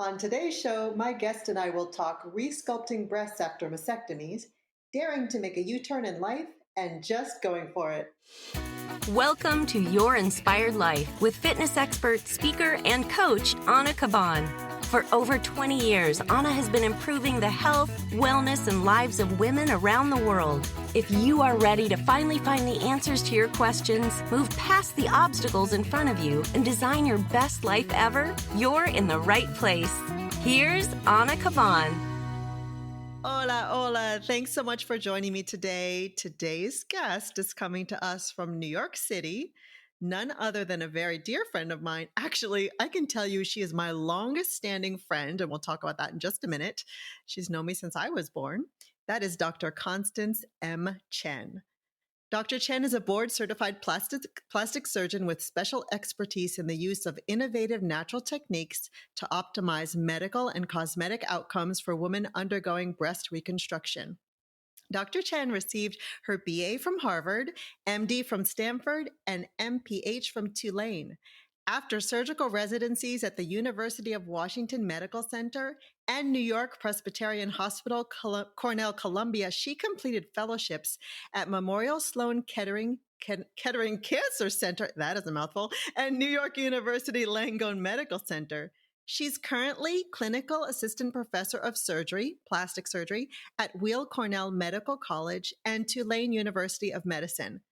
On today's show, my guest and I will talk resculpting breasts after mastectomies, daring to make a U turn in life, and just going for it. Welcome to Your Inspired Life with fitness expert, speaker, and coach, Ana Cabán. For over 20 years, Ana has been improving the health, wellness, and lives of women around the world. If you are ready to finally find the answers to your questions, move past the obstacles in front of you, and design your best life ever, you're in the right place. Here's Ana Cabán. Hola, hola. Thanks so much for joining me today. Today's guest is coming to us from New York City. None other than a very dear friend of mine. Actually, I can tell you she is my longest standing friend, and we'll talk about that in just a minute. She's known me since I was born. That is Dr. Constance M. Chen. Dr. Chen is a board-certified plastic surgeon with special expertise in the use of innovative natural techniques to optimize medical and cosmetic outcomes for women undergoing breast reconstruction. Dr. Chen received her BA from Harvard, MD from Stanford, and MPH from Tulane. After surgical residencies at the University of Washington Medical Center and New York Presbyterian Hospital, Cornell, Columbia, she completed fellowships at Memorial Sloan Kettering Cancer Center, that is a mouthful, and New York University Langone Medical Center. She's currently clinical assistant professor of surgery, plastic surgery, at Weill Cornell Medical College and Tulane University of Medicine.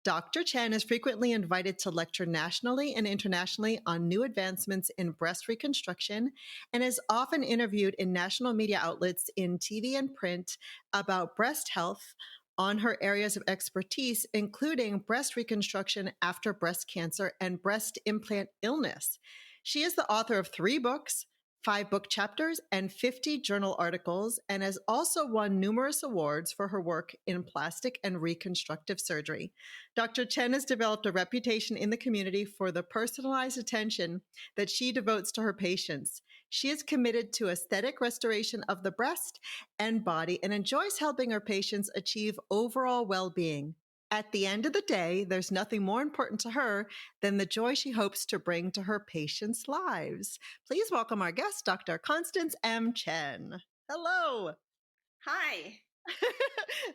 Dr. Chen is frequently invited to lecture nationally and internationally on new advancements in breast reconstruction and is often interviewed in national media outlets in TV and print about breast health on her areas of expertise, including breast reconstruction after breast cancer and breast implant illness. She is the author of 3 books, 5 book chapters, and 50 journal articles, and has also won numerous awards for her work in plastic and reconstructive surgery. Dr. Chen has developed a reputation in the community for the personalized attention that she devotes to her patients. She is committed to aesthetic restoration of the breast and body and enjoys helping her patients achieve overall well-being. At the end of the day, there's nothing more important to her than the joy she hopes to bring to her patients' lives. Please welcome our guest, Dr. Constance M. Chen. Hello. Hi.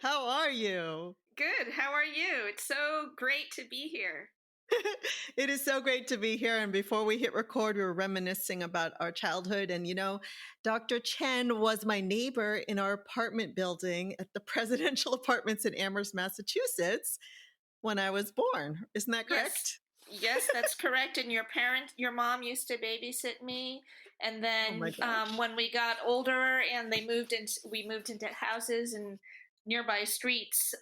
How are you? Good. How are you? It's so great to be here. It is so great to be here. And before we hit record, we were reminiscing about our childhood. And, Dr. Chen was my neighbor in our apartment building at the presidential apartments in Amherst, Massachusetts, when I was born. Isn't that correct? Yes, that's correct. And your mom used to babysit me. And then when we got older and we moved into houses and nearby streets,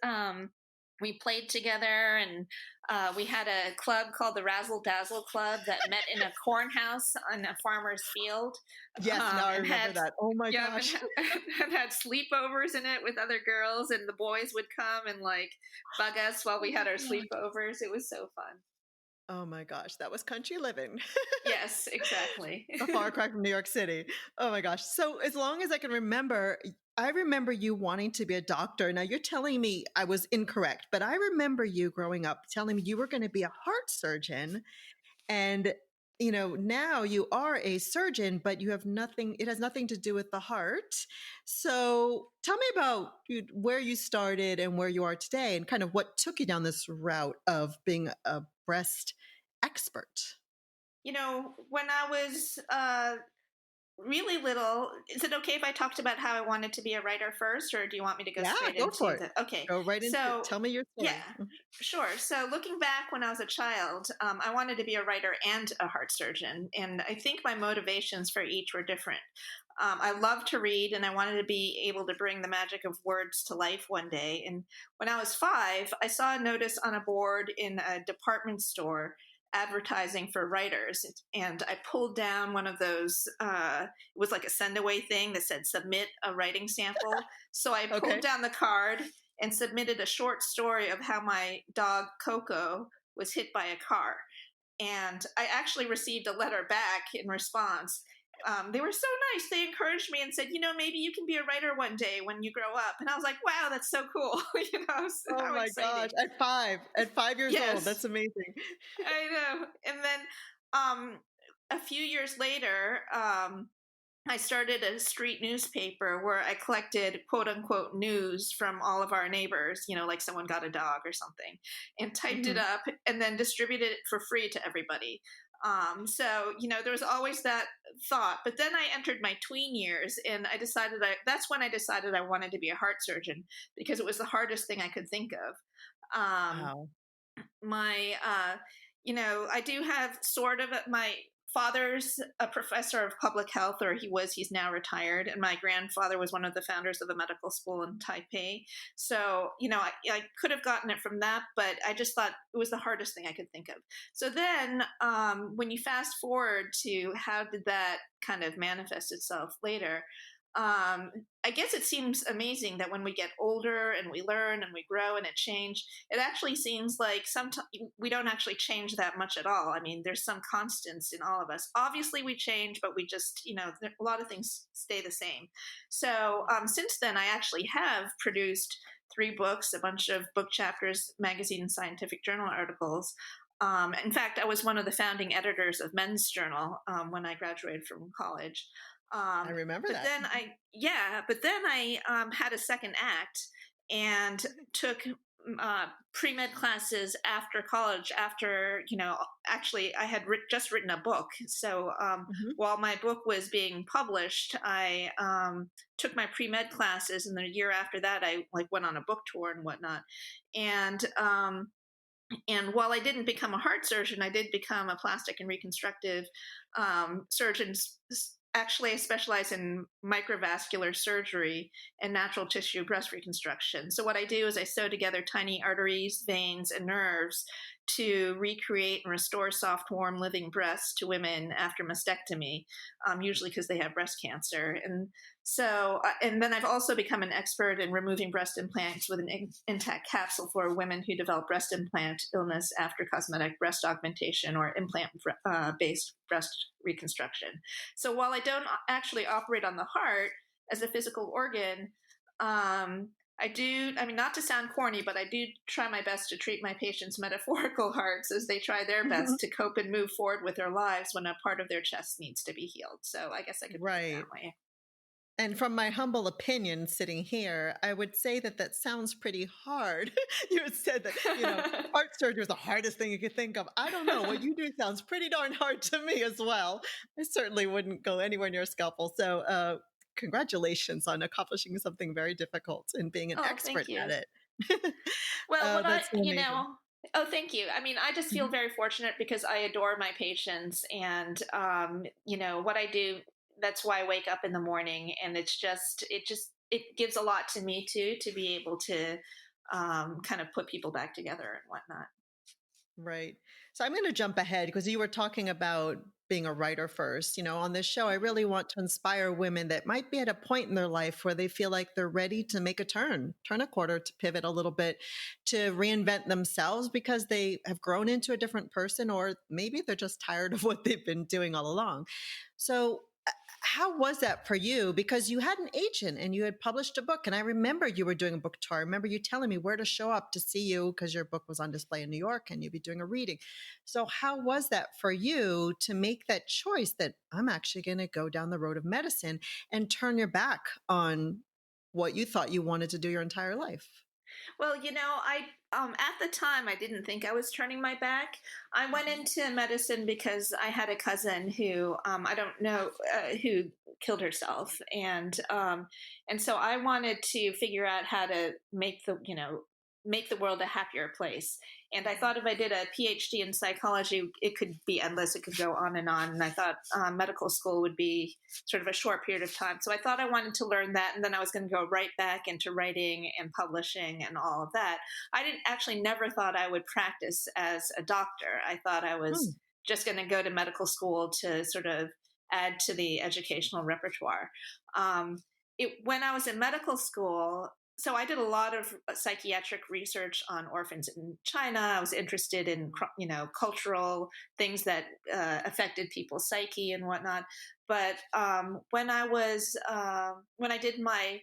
we played together, and we had a club called the Razzle Dazzle Club that met in a corn house on a farmer's field. Yes, now I remember that. Oh my gosh. And had sleepovers in it with other girls, and the boys would come and bug us while we had our sleepovers. It was so fun. Oh my gosh, that was country living. Yes, exactly. A far cry from New York City. Oh my gosh. So as long as I can remember, I remember you wanting to be a doctor. Now you're telling me I was incorrect, but I remember you growing up telling me you were going to be a heart surgeon. And, now you are a surgeon, but it has nothing to do with the heart. So tell me about where you started and where you are today and kind of what took you down this route of being a breast expert. When I was really little, is it okay if I talked about how I wanted to be a writer first, or do you want me to go straight into for it? Okay. Go right into it. Tell me your story. Yeah, sure. So looking back when I was a child, I wanted to be a writer and a heart surgeon. And I think my motivations for each were different. I loved to read, and I wanted to be able to bring the magic of words to life one day. And when I was 5, I saw a notice on a board in a department store advertising for writers, and I pulled down one of those it was like a send away thing that said submit a writing sample. So I pulled down the card and submitted a short story of how my dog Coco was hit by a car, and I actually received a letter back in response. They were so nice. They encouraged me and said, maybe you can be a writer one day when you grow up. And I was like, wow, that's so cool. Oh my gosh. At 5 years old. That's amazing. I know. And then a few years later, I started a street newspaper where I collected quote unquote news from all of our neighbors, like someone got a dog or something, and typed it Mhm. up and then distributed it for free to everybody. So there was always that thought. But then I entered my tween years and that's when I decided I wanted to be a heart surgeon because it was the hardest thing I could think of. Um, Wow. my I do have sort of my father's a professor of public health, or he's now retired, and my grandfather was one of the founders of the medical school in Taipei. So I could have gotten it from that, but I just thought it was the hardest thing I could think of. So then when you fast forward to how did that kind of manifest itself later, I guess it seems amazing that when we get older and we learn and we grow and it change, it actually seems like sometimes we don't actually change that much at all. I mean, there's some constants in all of us. Obviously, we change, but we just, a lot of things stay the same. So since then, I actually have produced 3 books, a bunch of book chapters, magazine, and scientific journal articles. In fact, I was one of the founding editors of Men's Journal when I graduated from college. I remember But that. then I had a second act and took pre-med classes after college. After actually, I had just written a book. So Mhm. while my book was being published, I took my pre-med classes, and the year after that, I went on a book tour and whatnot. And while I didn't become a heart surgeon, I did become a plastic and reconstructive surgeon. Actually, I specialize in microvascular surgery and natural tissue breast reconstruction. So, what I do is I sew together tiny arteries, veins, and nerves to recreate and restore soft, warm, living breasts to women after mastectomy, usually because they have breast cancer. And then I've also become an expert in removing breast implants with an intact capsule for women who develop breast implant illness after cosmetic breast augmentation or implant based breast reconstruction. So while I don't actually operate on the heart as a physical organ, I do, I mean, not to sound corny, but I do try my best to treat my patients' metaphorical hearts as they try their best to cope and move forward with their lives when a part of their chest needs to be healed. So I guess I could put it that Right. way. And from my humble opinion sitting here, I would say that that sounds pretty hard. You had said that, heart surgery is the hardest thing you could think of. I don't know. What you do sounds pretty darn hard to me as well. I certainly wouldn't go anywhere near a scalpel. So, congratulations on accomplishing something very difficult and being an Oh, expert thank you. at it. Well, That's so amazing. oh, thank you. I mean, I just feel Mhm. very fortunate because I adore my patients, and what I do. That's why I wake up in the morning, and it gives a lot to me too to be able to kind of put people back together and whatnot. Right. So I'm going to jump ahead because you were talking about being a writer first. On this show, I really want to inspire women that might be at a point in their life where they feel like they're ready to make a turn a quarter, to pivot a little bit, to reinvent themselves because they have grown into a different person, or maybe they're just tired of what they've been doing all along. So, how was that for you? Because you had an agent and you had published a book. And I remember you were doing a book tour. I remember you telling me where to show up to see you because your book was on display in New York and you'd be doing a reading. So, how was that for you to make that choice that I'm actually going to go down the road of medicine and turn your back on what you thought you wanted to do your entire life? Well, I at the time I didn't think I was turning my back. I went into medicine because I had a cousin who I don't know who killed herself, and so I wanted to figure out how to make the world a happier place. And I thought if I did a PhD in psychology, it could be endless. It could go on. And I thought medical school would be sort of a short period of time. So I thought I wanted to learn that, and then I was going to go right back into writing and publishing and all of that. I didn't actually never thought I would practice as a doctor. I thought I was Hmm. just going to go to medical school to sort of add to the educational repertoire. When I was in medical school, so I did a lot of psychiatric research on orphans in China. I was interested in cultural things that affected people's psyche and whatnot. But when I did my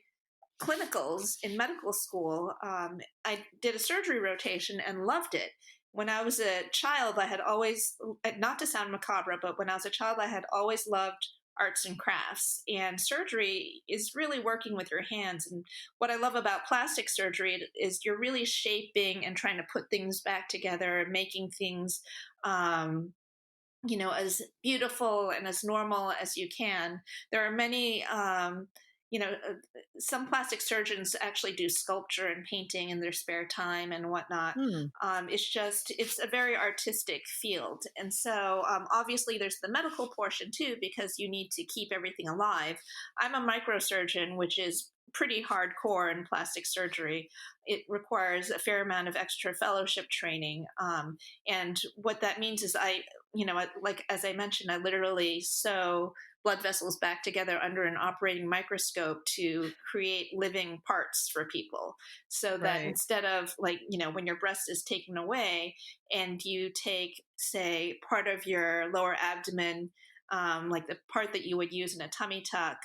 clinicals in medical school, I did a surgery rotation and loved it. When I was a child, I had always, not to sound macabre, but when I was a child, I had always loved arts and crafts. And surgery is really working with your hands. And what I love about plastic surgery is you're really shaping and trying to put things back together and making things as beautiful and as normal as you can. There are many, some plastic surgeons actually do sculpture and painting in their spare time and whatnot. Hmm. It's a very artistic field. And so obviously there's the medical portion too, because you need to keep everything alive. I'm a microsurgeon, which is pretty hardcore in plastic surgery. It requires a fair amount of extra fellowship training. And what that means is like as I mentioned, I literally sew blood vessels back together under an operating microscope to create living parts for people. So that Right. instead of when your breast is taken away and you take, say, part of your lower abdomen, like the part that you would use in a tummy tuck,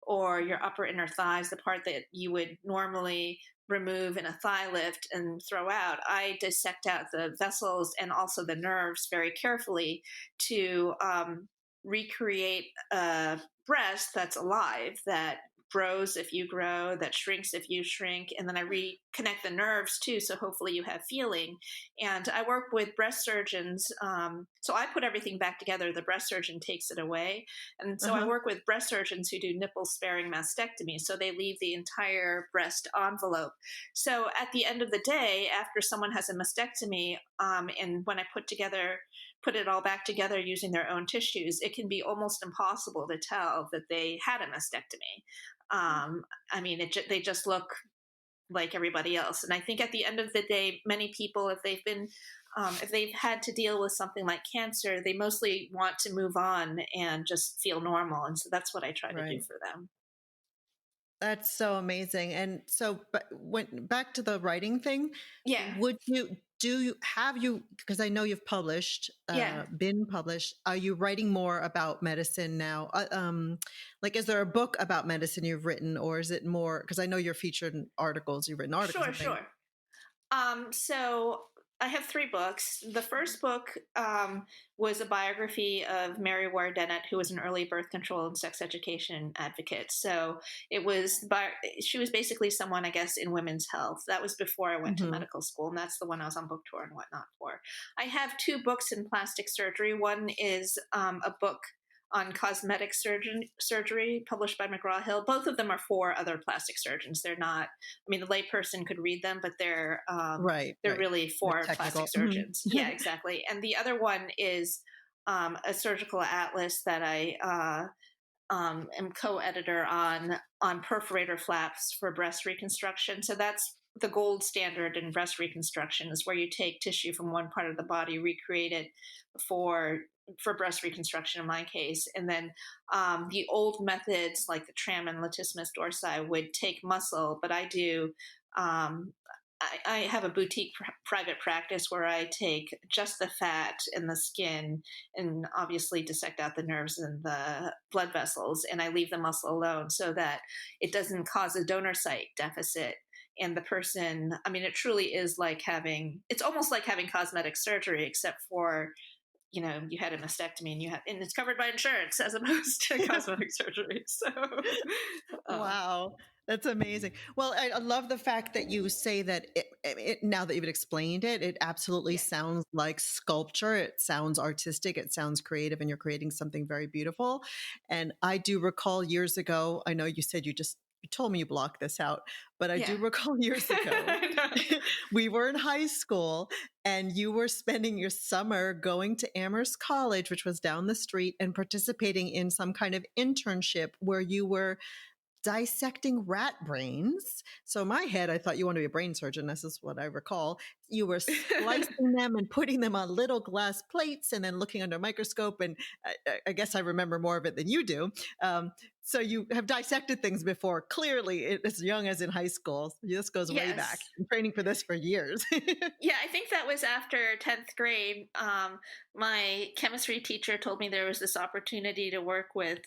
or your upper inner thighs, the part that you would normally remove in a thigh lift and throw out, I dissect out the vessels and also the nerves very carefully to recreate a breast that's alive, that grows if you grow, that shrinks if you shrink, and then I reconnect the nerves too, so hopefully you have feeling. And I work with breast surgeons, so I put everything back together, the breast surgeon takes it away. And so I Uh-huh. work with breast surgeons who do nipple sparing mastectomy, so they leave the entire breast envelope. So at the end of the day, after someone has a mastectomy, and when I put it all back together using their own tissues, it can be almost impossible to tell that they had a mastectomy. I mean, they just look like everybody else. And I think at the end of the day, many people, if they've had to deal with something like cancer, they mostly want to move on and just feel normal. And so that's what I try to do Right. for them. That's so amazing. And so, but when back to the writing thing, Yeah. would you have you, because I know you've published, Yeah. been published, are you writing more about medicine now? Like, is there a book about medicine you've written, or is it more, because I know you're featured in articles, you've written articles Sure, and things. sure. So I have three books. The first book was a biography of Mary Ward Dennett, who was an early birth control and sex education advocate. So she was basically someone, I guess, in women's health. That was before I went to Hmm. medical school, and that's the one I was on book tour and whatnot for. I have two books in plastic surgery. One is a book on cosmetic surgery published by McGraw-Hill. Both of them are for other plastic surgeons. They're not, I mean, the layperson could read them, but Right, they're right. really The for plastic technical. surgeons. Yeah, exactly. And the other one is a surgical atlas that I am co-editor on perforator flaps for breast reconstruction. So that's the gold standard in breast reconstruction, is where you take tissue from one part of the body, recreate it for breast reconstruction in my case, and then the old methods like the tram and latissimus dorsi would take muscle, but I do. Um, I have a boutique private practice where I take just the fat and the skin and obviously dissect out the nerves and the blood vessels, and I leave the muscle alone so that it doesn't cause a donor site deficit. And the person, I mean, it truly is it's almost like having cosmetic surgery, except for, you had a mastectomy and it's covered by insurance as opposed to cosmetic surgery. So, um, Wow, that's amazing. Well, I love the fact that you say that now that you've explained it, it absolutely yeah, sounds like sculpture. It sounds artistic. It sounds creative, and you're creating something very beautiful. And I do recall years ago, I know you said you told me you blocked this out, but I yeah. do recall years ago, I know. we were in high school and you were spending your summer going to Amherst College, which was down the street, and participating in some kind of internship where you were dissecting rat brains. So in my head, I thought you wanted to be a brain surgeon. This is what I recall. You were splicing them and putting them on little glass plates and then looking under a microscope. And I guess I remember more of it than you do. So you have dissected things before, clearly as young as in high school. This goes way back. Yes. I'm training for this for years. Yeah, I think that was after 10th grade. My chemistry teacher told me there was this opportunity to work with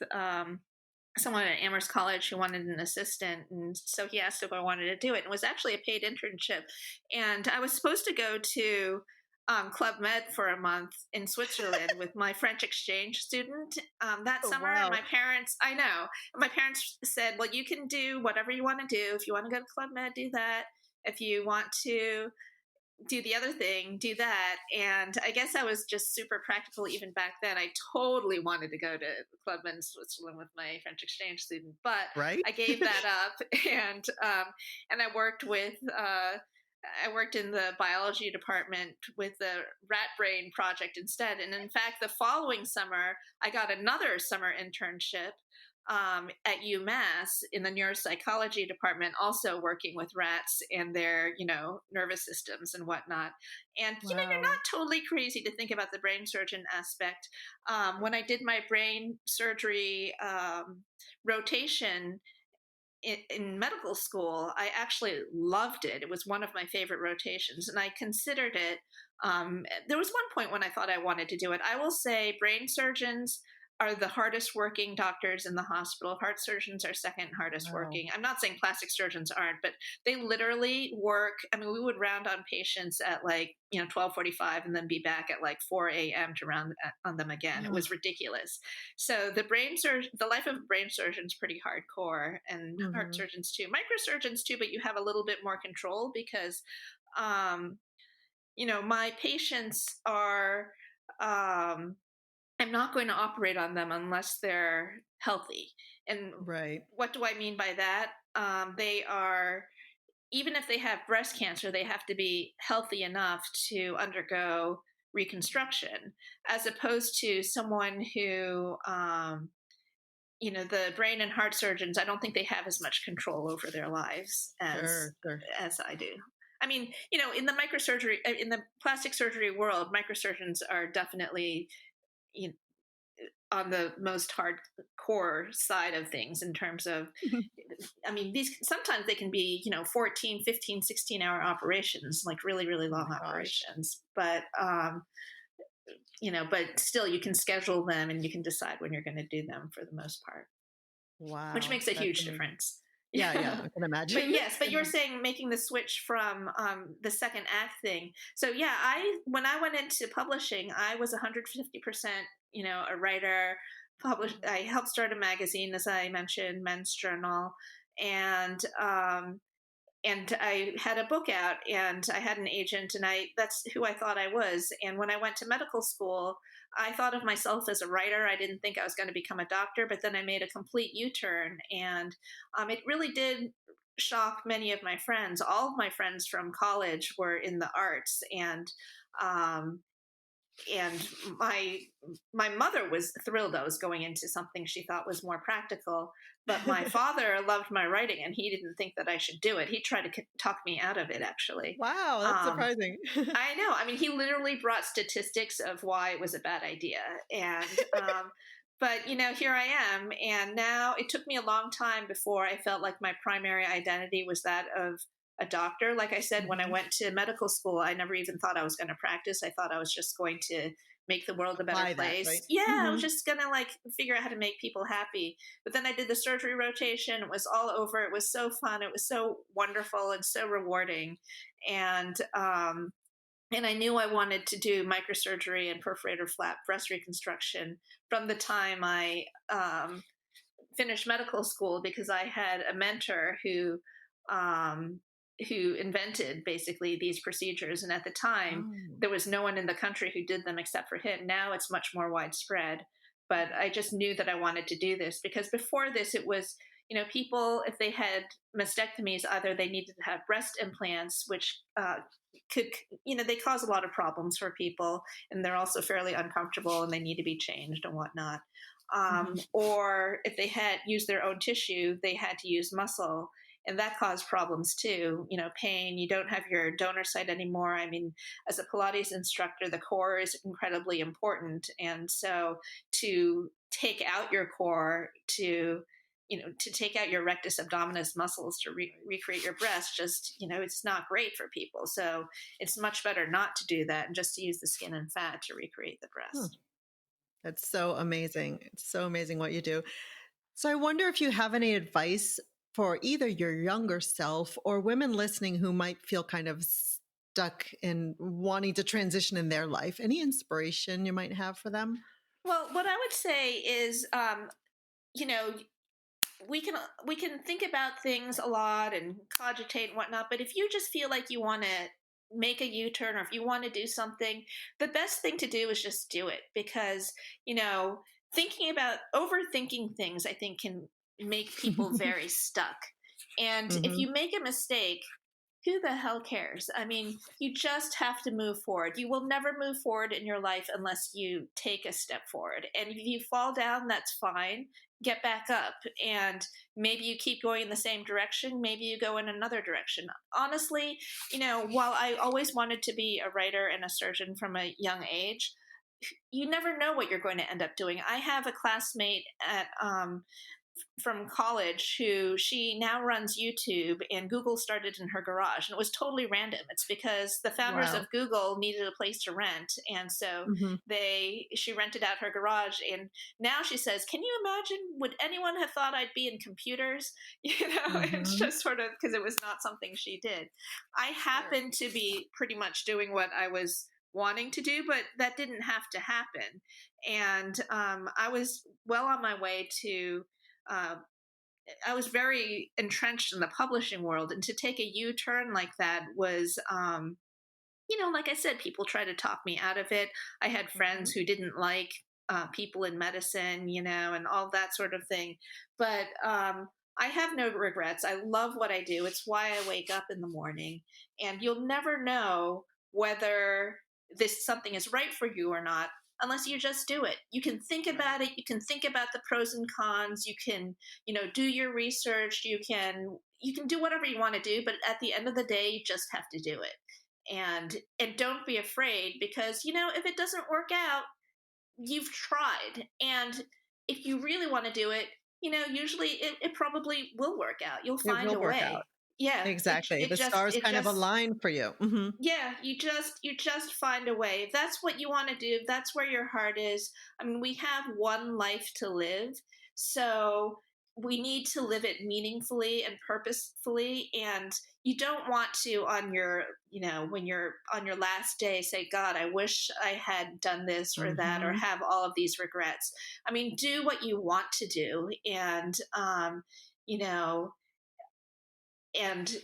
someone at Amherst College who wanted an assistant. And so he asked if I wanted to do it. And it was actually a paid internship. And I was supposed to go to Club Med for a month in Switzerland with my French exchange student that Oh, summer. And wow. my parents said, well, you can do whatever you want to do. If you want to go to Club Med, do that. If you want to do the other thing, do that. And I guess I was just super practical even back then. I totally wanted to go to Club Med in Switzerland with my French exchange student, but Right? I gave that up and I worked in the biology department with the rat brain project instead. And in fact, the following summer, I got another summer internship at UMass in the neuropsychology department, also working with rats and their, nervous systems and whatnot. And, you're Wow. not totally crazy to think about the brain surgeon aspect. When I did my brain surgery rotation, in medical school, I actually loved it. It was one of my favorite rotations, and I considered it. There was one point when I thought I wanted to do it. I will say, brain surgeons are the hardest working doctors in the hospital. Heart surgeons are second hardest Wow. working. I'm not saying plastic surgeons aren't, but they literally work. I mean, we would round on patients at 12:45, and then be back at 4 a.m. to round on them again. It was ridiculous. So the life of a brain surgeon is pretty hardcore, and heart Mhm. surgeons too, microsurgeons too, but you have a little bit more control because, um, my patients are, I'm not going to operate on them unless they're healthy. And Right. what do I mean by that? They are, even if they have breast cancer, they have to be healthy enough to undergo reconstruction, as opposed to someone who, the brain and heart surgeons, I don't think they have as much control over their lives Sure, sure. as I do. I mean, in the in the plastic surgery world, microsurgeons are definitely, you know, on the most hardcore side of things in terms of, I mean, these sometimes they can be, 14, 15, 16-hour operations, like really, really Oh long my gosh. operations. But still you can schedule them and you can decide when you're going to do them for the most part, which Wow. makes a That's huge amazing. difference. Yeah, yeah. Yeah. I can imagine. But yes, but you're saying making the switch from the second act thing. So yeah, when I went into publishing, I was 150%, a writer. I helped start a magazine, as I mentioned, Men's Journal, and I had a book out, and I had an agent, and that's who I thought I was. And when I went to medical school, I thought of myself as a writer. I didn't think I was going to become a doctor, but then I made a complete U-turn, and it really did shock many of my friends. All of my friends from college were in the arts, um, and my mother was thrilled I was going into something she thought was more practical, but my father loved my writing and he didn't think that I should do it. He tried to talk me out of it, actually. Wow, that's um, surprising. I know, I mean, he literally brought statistics of why it was a bad idea. And but here I am, and now it took me a long time before I felt like my primary identity was that of a doctor. Like I said, when I Mhm. went to medical school, I never even thought I was going to practice. I thought I was just going to make the world a better Apply that, right? place. Yeah, I was Mhm. just going to figure out how to make people happy. But then I did the surgery rotation. It was all over. It was so fun. It was so wonderful and so rewarding. And I knew I wanted to do microsurgery and perforator flap breast reconstruction from the time I finished medical school, because I had a mentor um, who invented basically these procedures. And at the time, Oh. there was no one in the country who did them except for him. Now it's much more widespread. But I just knew that I wanted to do this because before this, it was, people, if they had mastectomies, either they needed to have breast implants, which could, they cause a lot of problems for people, and they're also fairly uncomfortable and they need to be changed and whatnot. Mhm. Or if they had used their own tissue, they had to use muscle, and that caused problems too. Pain. You don't have your donor site anymore. I mean, as a Pilates instructor, the core is incredibly important, and so to take out your core, to take out your rectus abdominis muscles to recreate your breast, just it's not great for people. So it's much better not to do that and just to use the skin and fat to recreate the Hmm. breast. That's so amazing. It's so amazing what you do. So I wonder if you have any advice for either your younger self or women listening who might feel kind of stuck in wanting to transition in their life? Any inspiration you might have for them? Well, what I would say is, you know, we can think about things a lot and cogitate and whatnot, but if you just feel like you want to make a U-turn, or if you want to do something, the best thing to do is just do it, because thinking about overthinking things, I think, can make people very stuck. And if Hmm. you make a mistake, who the hell cares? I mean, you just have to move forward. You will never move forward in your life unless you take a step forward. And if you fall down, that's fine. Get back up. And maybe you keep going in the same direction. Maybe you go in another direction. Honestly, while I always wanted to be a writer and a surgeon from a young age, you never know what you're going to end up doing. I have a classmate at from college who she now runs YouTube, and Google started in her garage, and it was totally random. It's because the founders Wow. of Google needed a place to rent, and so Hmm. she rented out her garage. And now she says, can you imagine, would anyone have thought I'd be in computers? It's Hmm. just sort of because it was not something she did. I Sure. happened to be pretty much doing what I was wanting to do, but that didn't have to happen. And I was well on my way to uh, I was very entrenched in the publishing world, and to take a U turn like that was, like I said, people try to talk me out of it. I had friends Hmm. who didn't like people in medicine, and all that sort of thing. But I have no regrets. I love what I do. It's why I wake up in the morning, and you'll never know whether this something is right for you or not unless you just do it. You can think Right. about it. You can think about the pros and cons. You can, do your research. You can do whatever you want to do, but at the end of the day, you just have to do it. And don't be afraid, because if it doesn't work out, you've tried. And if you really want to do it, usually it probably will work out. You'll It find will a work out. way. Yeah, it Exactly. it The just stars it kind of just align for you. Hmm. yeah, you just find a way. If that's what you want to do, if that's where your heart is. I mean, we have one life to live, so we need to live it meaningfully and purposefully. And you don't want to, on your, when you're on your last day, say, God, I wish I had done this or that, or Hmm. have all of these regrets. I mean, do what you want to do. And you know and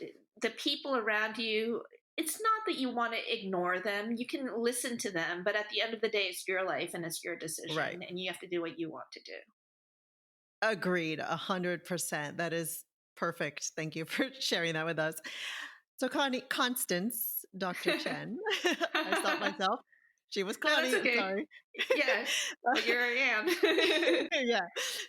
the people around you, it's not that you want to ignore them. You can listen to them, but at the end of the day, it's your life and it's your Right. decision, and you have to do what you want to do. Agreed. 100%. That is perfect. Thank you for sharing that with us. So, Constance, Dr. Chen, I stopped myself. She was No, that's Connie. okay. Sorry. Yeah, but here I am. Yeah.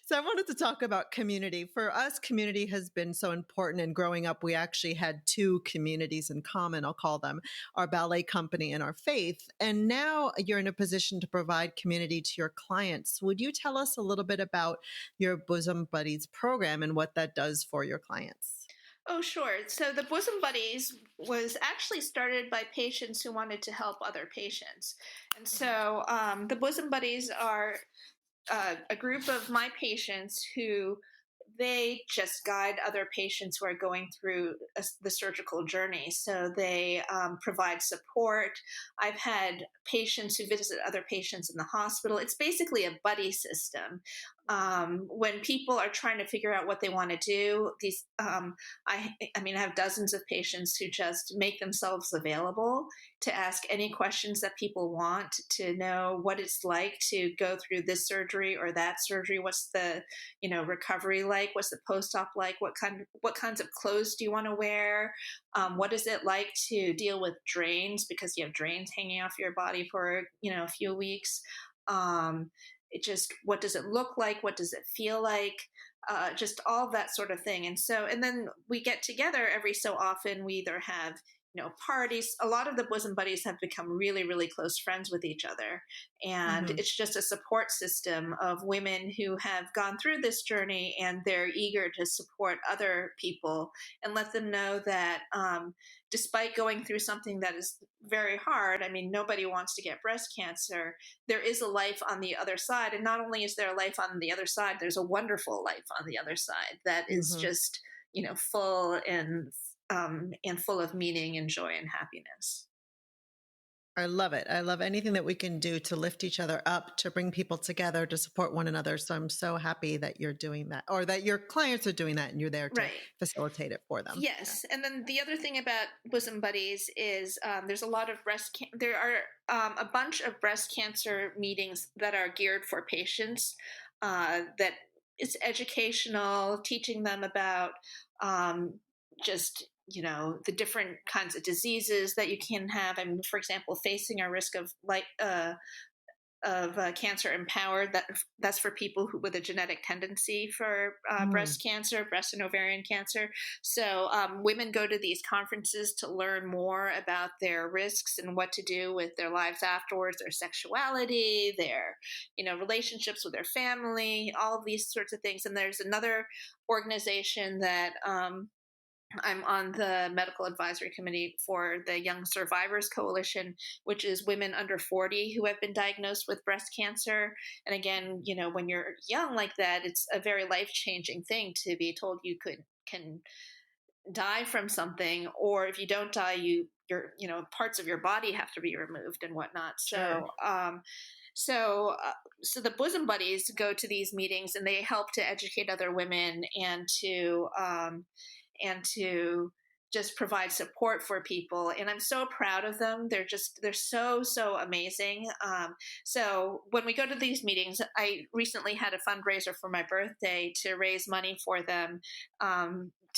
So I wanted to talk about community. For us, community has been so important. And growing up, we actually had two communities in common, I'll call them our ballet company and our faith. And now you're in a position to provide community to your clients. Would you tell us a little bit about your Bosom Buddies program and what that does for your clients? Oh, sure. So the Bosom Buddies was actually started by patients who wanted to help other patients. And so the Bosom Buddies are a group of my patients who they just guide other patients who are going through the surgical journey. So they provide support. I've had patients who visit other patients in the hospital. It's basically a buddy system. When people are trying to figure out what they want to do, I mean, I have dozens of patients who just make themselves available to ask any questions that people want, to know what it's like to go through this surgery or that surgery. What's the recovery like? What's the post-op like? What kinds of clothes do you want to wear? What is it like to deal with drains, because you have drains hanging off your body for a few weeks? It just, what does it look like? What does it feel like? Just all that sort of thing. And then we get together every so often. We either have parties. A lot of the Bosom Buddies have become really, really close friends with each other. And Hmm. it's just a support system of women who have gone through this journey, and they're eager to support other people and let them know that despite going through something that is very hard, I mean, nobody wants to get breast cancer. There is a life on the other side. And not only is there a life on the other side, there's a wonderful life on the other side that is Hmm. just, full and and full of meaning and joy and happiness. I love it. I love anything that we can do to lift each other up, to bring people together, to support one another. So I'm so happy that you're doing that, or that your clients are doing that, and you're there to facilitate it for them. Yes. And then the other thing about Bosom Buddies is there's a lot of there are a bunch of breast cancer meetings that are geared for patients, that it's educational, teaching them about just the different kinds of diseases that you can have. I mean, for example, facing a risk of Cancer Empowered. That's for people with a genetic tendency for breast cancer, breast and ovarian cancer. So women go to these conferences to learn more about their risks and what to do with their lives afterwards, their sexuality, their relationships with their family, all of these sorts of things. And there's another organization that I'm on the medical advisory committee for the Young Survivors Coalition, which is women under 40 who have been diagnosed with breast cancer. And again, when you're young like that, it's a very life-changing thing to be told you can die from something, or if you don't die, your parts of your body have to be removed and whatnot. So, So the Bosom Buddies go to these meetings, and they help to educate other women and to just provide support for people. And I'm so proud of them. They're so amazing. So when we go to these meetings, I recently had a fundraiser for my birthday to raise money for them,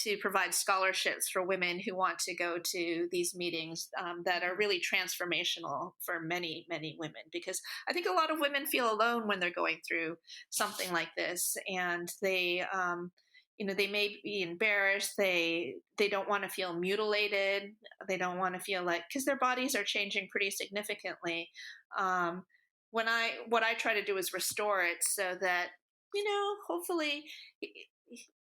to provide scholarships for women who want to go to these meetings that are really transformational for many, many women. Because I think a lot of women feel alone when they're going through something like this, and they may be embarrassed. They don't want to feel mutilated. They don't want to feel because their bodies are changing pretty significantly. What I try to do is restore it so that, hopefully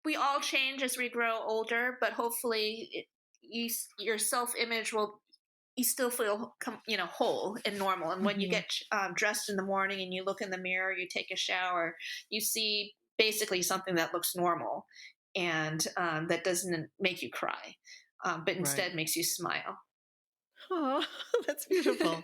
we all change as we grow older, but hopefully your self-image you still feel, whole and normal. And when you get dressed in the morning and you look in the mirror, you take a shower, you see basically something that looks normal, and that doesn't make you cry, but instead makes you smile. Oh, that's beautiful.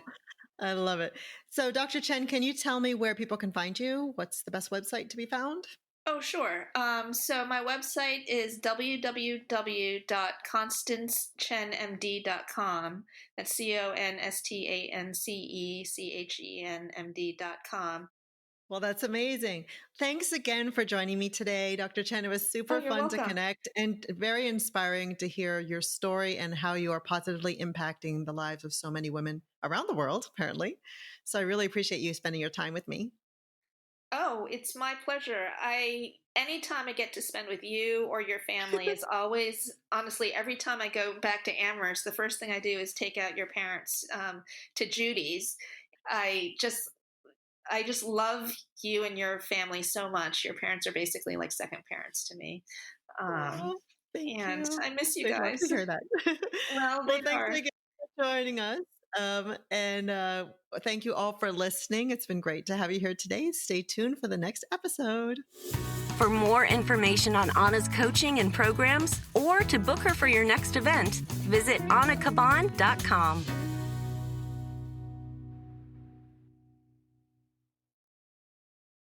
I love it. So Dr. Chen, can you tell me where people can find you? What's the best website to be found? Oh, sure. So my website is www.constancechenmd.com. That's CONSTANCECHENMD.com. Well, that's amazing. Thanks again for joining me today, Dr. Chen. It was super fun to connect, and very inspiring to hear your story and how you are positively impacting the lives of so many women around the world, apparently. So I really appreciate you spending your time with me. Oh, it's my pleasure. Anytime I get to spend with you or your family is always, honestly, every time I go back to Amherst, the first thing I do is take out your parents to Judy's. I just love you and your family so much. Your parents are basically like second parents to me. Thank you. I miss you guys. guys. To hear that. Well, thanks again for joining us. And thank you all for listening. It's been great to have you here today. Stay tuned for the next episode. For more information on Ana's coaching and programs, or to book her for your next event, visit anacabán.com.